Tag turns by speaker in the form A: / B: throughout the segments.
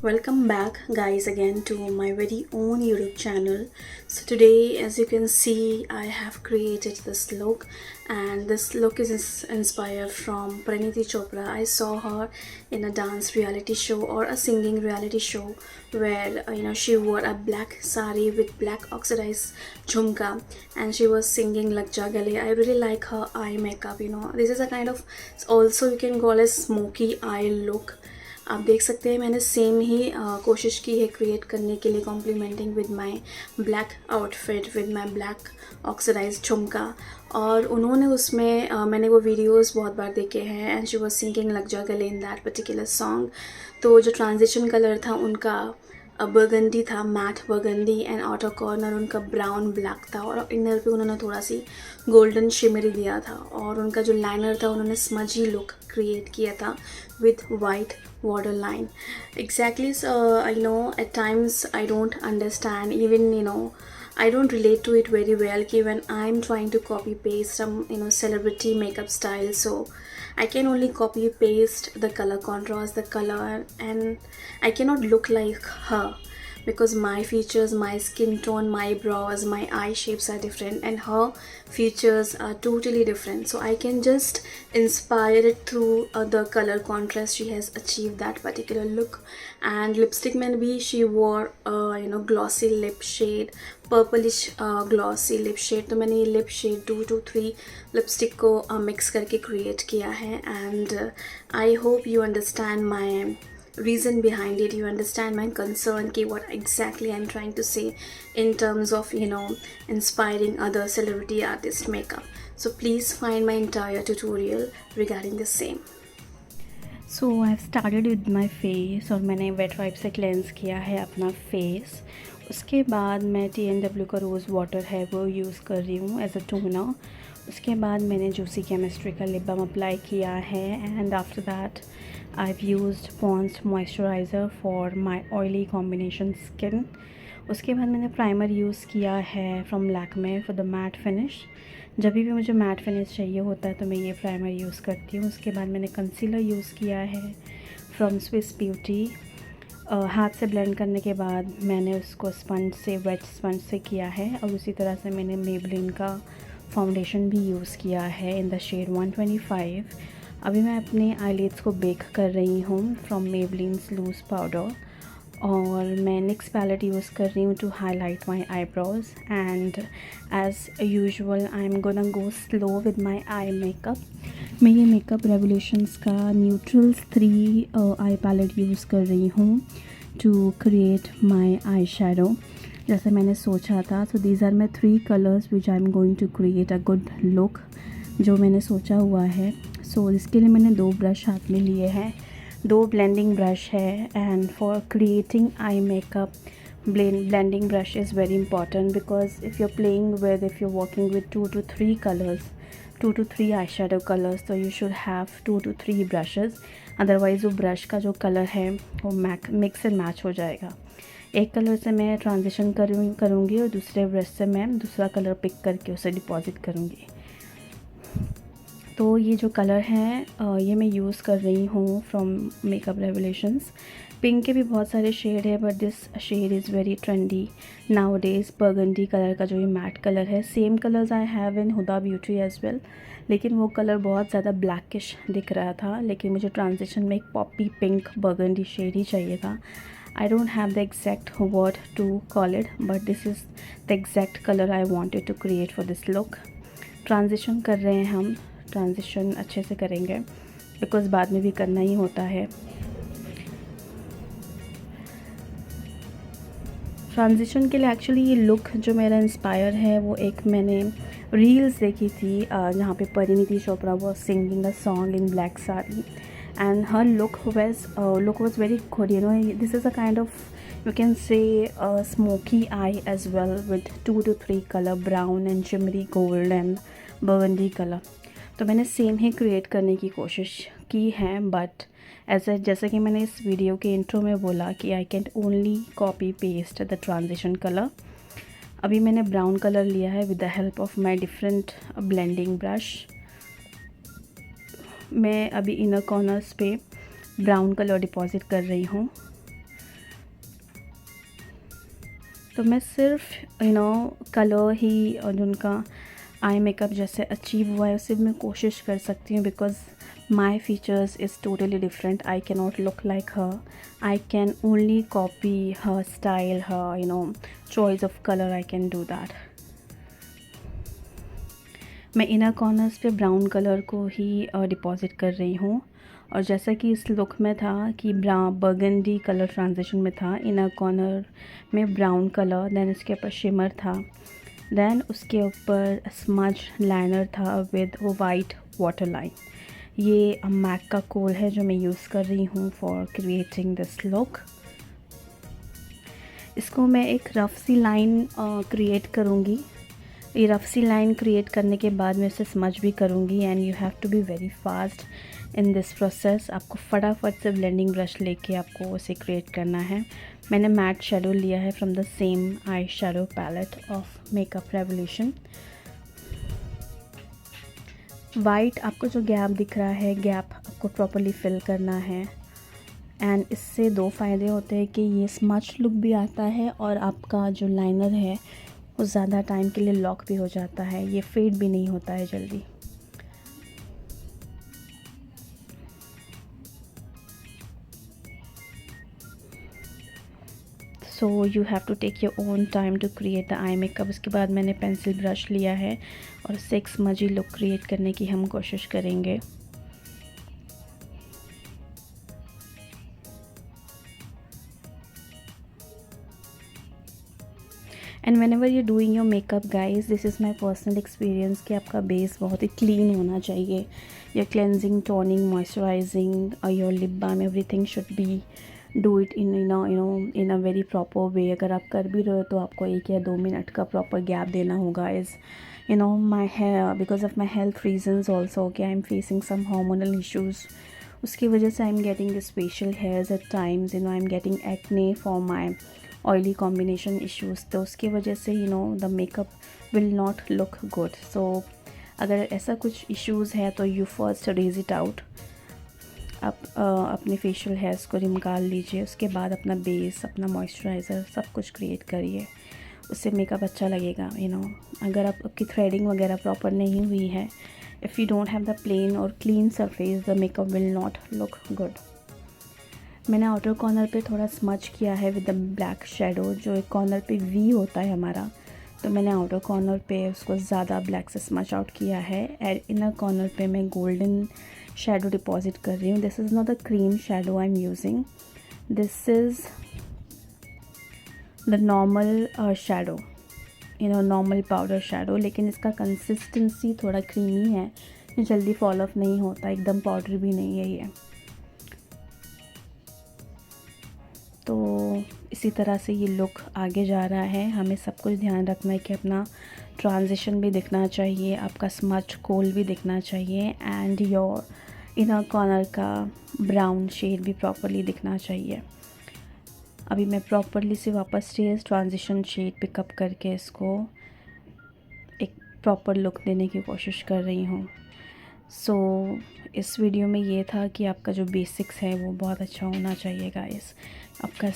A: Welcome back, guys, again to my very own YouTube channel. So today, as you can see, I have created this look, and this look is inspired from Praniti Chopra. I saw her in a dance reality show or a singing reality show where she wore a black sari with black oxidized jhumka, and she was singing Lag Ja Gale. I really like her eye makeup. This is a kind of, also you can call as smoky eye look. आप देख सकते हैं मैंने same ही कोशिश की है create करने के लिए, complementing with my black outfit with my black oxidise jhumka. और उन्होंने उसमें मैंने वो वीडियोस बहुत बार देखे हैं, एंड शी वाज सिंगिंग लग जा गले इन दैट पर्टिकुलर सॉन्ग। तो जो ट्रांजिशन कलर था उनका बर्गंडी था, matte burgundy, and outer corner उनका ब्राउन ब्लैक था, और इनर पे उन्होंने थोड़ा सी गोल्डन शिमरी दिया था, और उनका जो लाइनर था उन्होंने स्मजी लुक क्रिएट किया था with white waterline. Exactly. So I know at times I don't understand, even I don't relate to it very well when I'm trying to copy paste some celebrity makeup style. So I can only copy paste the color contrast, the color, and I cannot look like her because my features, my skin tone, my brows, my eye shapes are different, and her features are totally different. So I can just inspire it through the color contrast she has achieved that particular look. And lipstick mein bhi she wore glossy lip shade, purplish glossy lip shade. तो मैंने ये lip shade 2 to 3 lipstick को mix करके create किया है, and I hope you understand my reason behind it. You understand my concern ki what exactly I'm trying to say in terms of inspiring other celebrity artist makeup. So please find my entire tutorial regarding the same.
B: So I have started with my face, और मैंने wait wipe से cleanse किया है अपना face. उसके बाद मैं TNW का रोज़ वाटर है वो यूज़ कर रही हूँ एज अ टोनर। उसके बाद मैंने जूसी केमिस्ट्री का लिप बाम अप्लाई किया है, and after that I have used Pond's moisturiser for my oily combination skin. उसके बाद मैंने प्राइमर यूज़ किया है from Lakme for the matte finish. जब भी मुझे मैट फिनिश चाहिए होता है तो मैं ये प्राइमर यूज़ करती हूँ। उसके बाद मैंने कंसीलर यूज़ किया है फ्रॉम स्विस ब्यूटी। हाथ से ब्लेंड करने के बाद मैंने उसको स्पंज से, वेट स्पंज से किया है, और उसी तरह से मैंने मेबलिन का फाउंडेशन भी यूज़ किया है इन द शेड 125। अभी मैं अपने आईलिड्स को बेक कर रही हूँ फ्रॉम मेबलिन्स लूज़ पाउडर, और मैं निक्स पैलेट यूज़ कर रही हूँ to highlight my eyebrows. And as usual I am gonna go slow with my eye makeup. मैं ये मेकअप रेवोल्यूशंस का न्यूट्रल्स 3 आई पैलेट यूज़ कर रही हूँ to create my eye shadow, जैसे मैंने सोचा था। So these are my 3 colours which I am going to create a good look, जो मैंने सोचा हुआ है। सो इसके लिए मैंने 2 ब्रश हाथ में लिए हैं, 2 ब्लेंडिंग ब्रश है, and for creating eye makeup blending brush is very important, because if you're playing with, if you're working with 2 to 3 colors, 2 to 3 eyeshadow colors, so you should have 2 to 3 brushes, otherwise वो brush का जो colour है वो mix and match हो जाएगा। एक colour से मैं ट्रांजिशन करूँगी और दूसरे ब्रश से मैं दूसरा कलर पिक करके उसे डिपॉजिट करूँगी। तो ये जो कलर है ये मैं यूज़ कर रही हूँ फ्रॉम मेकअप रेवोल्यूशंस। पिंक के भी बहुत सारे शेड है, but this shade is very trendy nowadays. Burgundy colour का जो ये मैट कलर है, same colours I have in Huda Beauty as well, लेकिन वो कलर बहुत ज़्यादा ब्लैकिश दिख रहा था, लेकिन मुझे ट्रांजिशन में एक पॉपी पिंक बर्गंडी शेड ही चाहिए था। I don't have the exact word to call it, but this is the exact colour I wanted to create for this look. Transition कर रहे हैं हम, ट्रांजिशन अच्छे से करेंगे बिकॉज़ बाद में भी करना ही होता है। ट्रांजिशन के लिए एक्चुअली ये लुक जो मेरा इंस्पायर है वो एक मैंने रील्स देखी थी जहाँ पे Parineeti Chopra was singing a song in black sari, and her look was very good. This is a kind of you can say smoky eye as well with 2 to 3 colour, brown and shimmery gold and burgundy colour. तो मैंने same ही create करने की कोशिश की है, but जैसे कि मैंने इस वीडियो के इंट्रो में बोला कि I can only copy paste the transition colour. अभी मैंने ब्राउन कलर लिया है with the help of my different blending brush. मैं अभी इनर कॉर्नर्स पे ब्राउन कलर डिपॉजिट कर रही हूँ। तो मैं सिर्फ कलर ही और उनका आई मेकअप जैसे अचीव हुआ है उसे मैं कोशिश कर सकती हूँ, because my features is totally different. I can not look like her. I can only copy her style, her choice of colour. I can do that. मैं इनर कॉर्नर्स पे ब्राउन कलर को ही डिपॉजिट कर रही हूँ. और जैसा कि इस लुक में था कि बर्गंडी कलर ट्रांजिशन में था, इनर कॉर्नर में ब्राउन कलर, देन उसके ऊपर शिमर था, देन उसके ऊपर स्मज लाइनर था विद वाइट वाटर लाइन. ये मैक का कोल है जो मैं यूज़ कर रही हूँ फॉर क्रिएटिंग दिस लुक. इसको मैं एक रफ सी लाइन क्रिएट करूँगी. ये रफ सी लाइन क्रिएट करने के बाद मैं इसे स्मज भी करूँगी. And you have to be very fast in this process. आपको फटाफट से ब्लेंडिंग ब्रश लेके आपको उसे क्रिएट करना है. मैंने मैट शेडो लिया है from the same eye shadow palette of makeup revolution. White आपको जो गैप दिख रहा है, गैप आपको प्रॉपरली फिल करना है. एंड इससे दो फ़ायदे होते हैं कि ये स्मच लुक भी आता है और आपका जो लाइनर है वो ज़्यादा टाइम के लिए लॉक भी हो जाता है. ये फेड भी नहीं होता है जल्दी. So you have to take your own time to create the eye makeup. उसके बाद मैंने पेंसिल ब्रश लिया है और उससे एक स्मजी लुक क्रिएट करने की हम कोशिश करेंगे. And whenever you doing your makeup guys, this is my personal experience कि आपका बेस बहुत ही क्लीन होना चाहिए. योर क्लेंजिंग, टोनिंग, मॉइस्चराइजिंग और your lip balm, everything should be do it in a very proper way. अगर आप कर भी रहे हो तो आपको 1 या 2 मिनट का प्रॉपर गैप देना होगा. Is my hair, because of my health reasons also कि I am facing some hormonal issues. उसकी वजह से I am getting this facial hairs at times. I am getting acne for my oily combination issues. तो उसकी वजह से the makeup will not look good. So अगर ऐसा कुछ इश्यूज़ है तो you first raise it out. आप अपने फेशियल हेयर्स को निकाल लीजिए. उसके बाद अपना बेस, अपना मॉइस्चराइज़र सब कुछ क्रिएट करिए. उससे मेकअप अच्छा लगेगा. अगर आपकी थ्रेडिंग वगैरह प्रॉपर नहीं हुई है, if you don't have the plain और clean surface, the makeup will not look good. मैंने आउटर कॉर्नर पे थोड़ा स्मच किया है विद द ब्लैक शेडो. जो एक कॉर्नर पे वी होता है हमारा, तो मैंने आउटर कॉर्नर पे उसको ज़्यादा ब्लैक से स्मच आउट किया है. एंड इनर कॉर्नर पे मैं गोल्डन शेडो डिपॉजिट कर रही हूँ. This is not the cream shadow I am using. This is the normal shadow, normal powder shadow. लेकिन इसका कंसिस्टेंसी थोड़ा क्रीमी है, ये जल्दी फॉल ऑफ नहीं होता, एकदम पाउडर भी नहीं है ये. तो इसी तरह से ये लुक आगे जा रहा है. हमें सब कुछ ध्यान रखना है कि अपना ट्रांजिशन भी दिखना चाहिए, आपका स्मच कोल भी दिखना चाहिए, एंड योर इनर कॉर्नर का ब्राउन शेड भी प्रॉपरली दिखना चाहिए. अभी मैं प्रॉपरली से वापस से ट्रांजिशन शेड पिकअप करके इसको एक प्रॉपर लुक देने की कोशिश कर रही हूँ. सो इस वीडियो में ये था कि आपका जो बेसिक्स है वो बहुत अच्छा होना चाहिए गाइस. आपका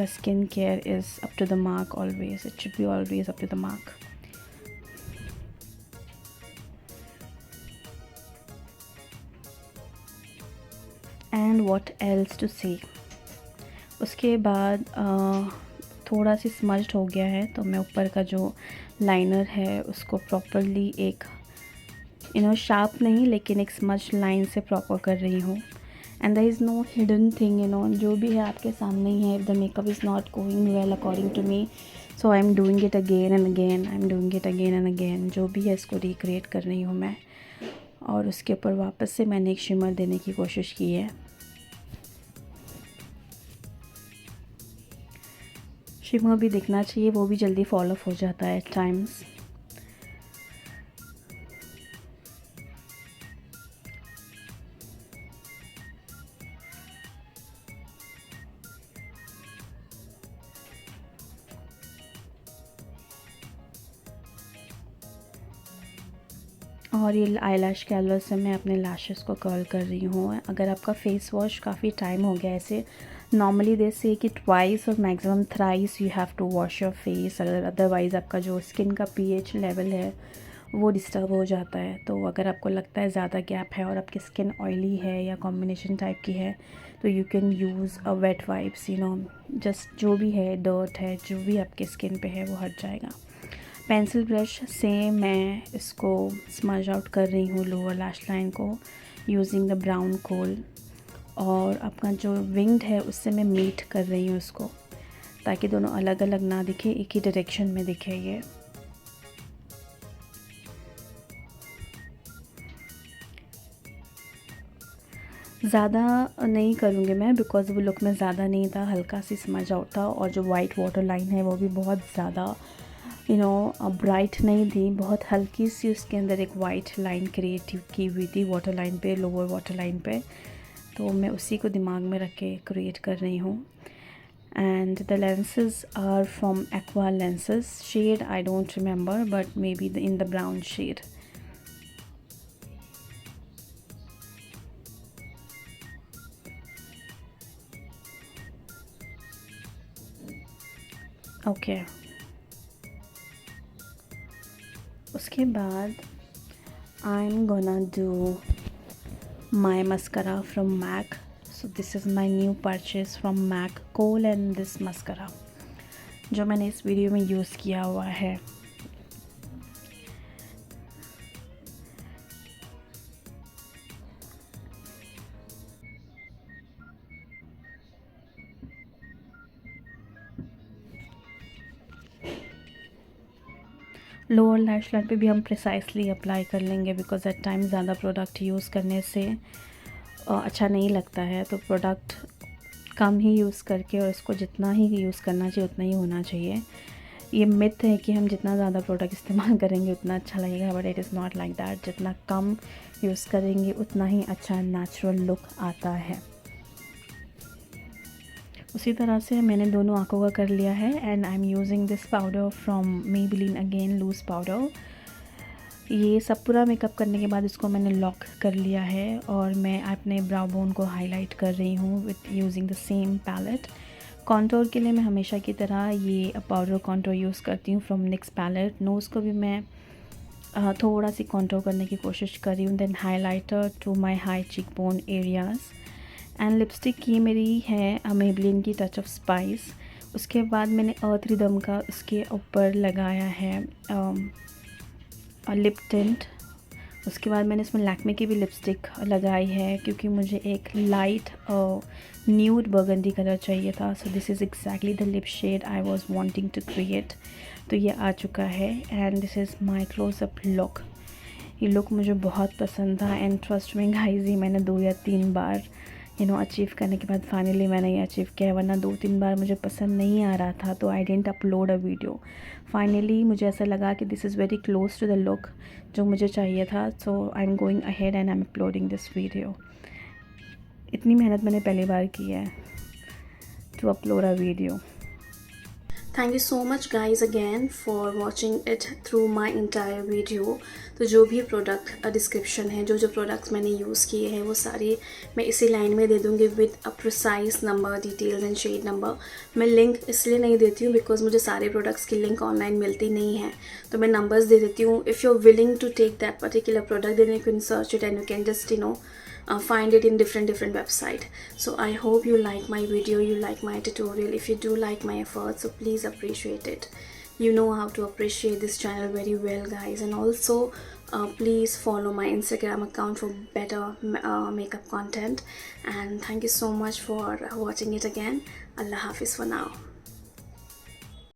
B: skin care is up to the mark always. It should be always up to the mark. And what else to say. उसके बाद थोड़ा सी स्मज्ड हो गया है, तो मैं ऊपर का जो लाइनर है उसको प्रॉपरली एक शार्प नहीं लेकिन एक स्मच लाइन से प्रॉपर कर रही हूँ. And there is no hidden thing, जो भी है आपके सामने ही है. If the makeup is not going well according to me, so I am doing it again and again. I am doing it again and again. जो भी है इसको रिक्रिएट कर रही हूँ मैं. और उसके ऊपर वापस से मैंने एक शिमर देने की कोशिश की है. शिमर भी दिखना चाहिए, वो भी जल्दी फॉल ऑफ हो जाता है एट टाइम्स. और ये आईलैश कर्लर से मैं अपने लैशेस को कर्ल कर रही हूँ। अगर आपका फेस वॉश काफ़ी टाइम हो गया, ऐसे नॉर्मली दे से कि ट्वाइस और maximum thrice you have to wash your face, अगर अदरवाइज़ आपका जो स्किन का पीएच लेवल है वो डिस्टर्ब हो जाता है। तो अगर आपको लगता है ज़्यादा गैप है और आपकी स्किन ऑयली है या कॉम्बिनेशन टाइप की है, तो you can use a wet wipes, just जो भी है डर्ट है जो भी आपके स्किन पे है वो हट जाएगा। पेंसिल ब्रश से मैं इसको स्मज आउट कर रही हूँ लोअर लैश लाइन को यूजिंग द ब्राउन कोल, और अपना जो विंग्ड है उससे मैं मीट कर रही हूँ इसको, ताकि दोनों अलग अलग ना दिखे, एक ही डायरेक्शन में दिखे ये। ज़्यादा नहीं करूँगी मैं, बिकॉज़ वो लुक में ज़्यादा नहीं था, हल्का सी स्मज आउट था। और जो वाइट वाटर लाइन है वो भी बहुत ज़्यादा ब्राइट नहीं थी, बहुत हल्की सी उसके अंदर एक वाइट लाइन क्रिएट की हुई थी वाटर लाइन पे, लोअर वाटर लाइन पे। तो मैं उसी को दिमाग में रख के क्रिएट कर रही हूँ। And the lenses are from Aqua lenses, shade I don't remember, but may be in the brown shade. Okay, उसके बाद I am gonna do my mascara from MAC. So this is my new purchase from MAC, kohl and this mascara, जो मैंने इस video में use किया हुआ है। Lower lash line पे भी हम प्रिसाइसली अप्लाई कर लेंगे, बिकॉज एट टाइम ज़्यादा प्रोडक्ट यूज़ करने से अच्छा नहीं लगता है। तो प्रोडक्ट कम ही यूज़ करके, और इसको जितना ही यूज़ करना चाहिए उतना ही होना चाहिए। ये मिथ है कि हम जितना ज़्यादा प्रोडक्ट इस्तेमाल करेंगे उतना अच्छा लगेगा, but it is not like that. जितना कम यूज़ करेंगे उतना ही अच्छा नेचुरल लुक आता है। उसी तरह से मैंने दोनों आँखों का कर लिया है। And I am using this powder from Maybelline again, loose powder. ये सब पूरा मेकअप करने के बाद इसको मैंने लॉक कर लिया है, और मैं अपने ब्राउ बोन को हाईलाइट कर रही हूँ with using the same palette. Contour के लिए मैं हमेशा की तरह ये पाउडर कॉन्टोर यूज़ करती हूँ फ्रॉम निक्स पैलेट। नोज़ को भी मैं थोड़ा सी कॉन्टोर करने की कोशिश कर रही हूँ। Then highlighter to my high cheek bone areas. And lipstick की मेरी है मेबेलिन की टच ऑफ स्पाइस। उसके बाद मैंने अर्थ रिदम का उसके ऊपर लगाया है लिप टिंट। उसके बाद मैंने इसमें लैक्मे की भी लिपस्टिक लगाई है, क्योंकि मुझे एक लाइट न्यूड बर्गंडी कलर चाहिए था। So this is exactly the lip shade I was wanting to create. तो ये आ चुका है, and this is my closeup look. ये लुक मुझे बहुत पसंद था, एंड ट्रस्ट में गाइस, ये मैंने 2 या 3 बार अचीव करने के बाद फाइनली मैंने ये अचीव किया। वरना 2-3 बार मुझे पसंद नहीं आ रहा था, तो I didn't upload a video. Finally मुझे ऐसा लगा कि this is very close to the look जो मुझे चाहिए था। So I am going ahead and I am uploading this video. इतनी मेहनत मैंने पहली बार की है to upload a video.
A: Thank you so much guys again for watching it through my entire video. तो जो भी प्रोडक्ट डिस्क्रिप्शन है, जो प्रोडक्ट्स मैंने यूज़ किए हैं वो सारे मैं इसी लाइन में दे दूँगी with a precise number, details and shade number. मैं लिंक इसलिए नहीं देती हूँ बिकॉज मुझे सारे प्रोडक्ट्स की लिंक ऑनलाइन मिलती नहीं है, तो मैं नंबर्स दे देती हूँ। If you are willing to take that particular product then you can search it and you can just find it in different website. So I hope you like my video, you like my tutorial. If you do like my efforts, so please appreciate it. You know how to appreciate this channel very well guys. And also please follow my Instagram account for better makeup content. And thank you so much for watching it again. Allah Hafiz for now.